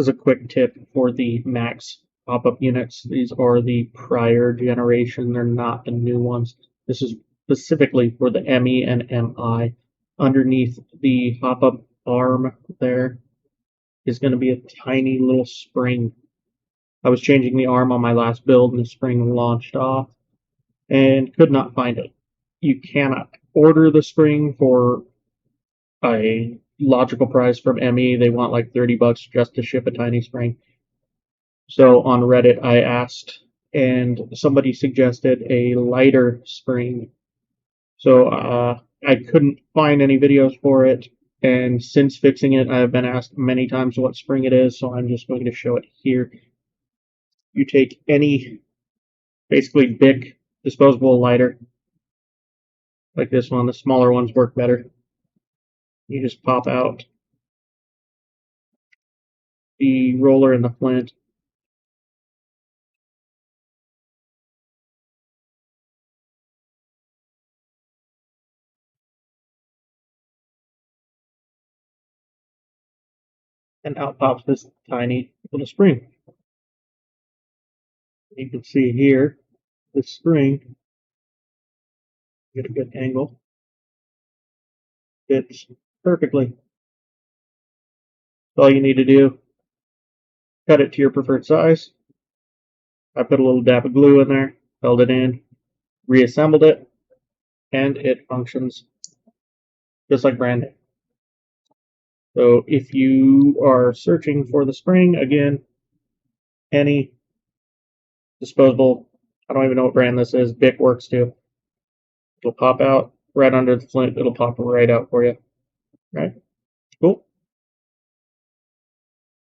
This is a quick tip for the Maxx pop-up units. These are the prior generation. They're not the new ones. This is specifically for the ME and MI. Underneath the Hopup arm there is going to be a tiny little spring. I was changing the arm on my last build and the spring launched off and could not find it. You cannot order the spring for a logical price from ME. They want like $30 just to ship a tiny spring. So on Reddit I asked, and somebody suggested a lighter spring. So I couldn't find any videos for it, and since fixing it I've been asked many times what spring it is, so I'm just going to show it here. You take any basically big disposable lighter like this one. The smaller ones work better. You just pop out the roller and the flint. And out pops this tiny little spring. You can see here, this spring, get a good angle, fits perfectly. All you need to do, cut it to your preferred size. I put a little dab of glue in there, held it in, reassembled it, and it functions just like brand new. So if you are searching for the spring, again, any disposable, I don't even know what brand this is, Bic works too. It'll pop out right under the flint, it'll pop right out for you. Right? Cool.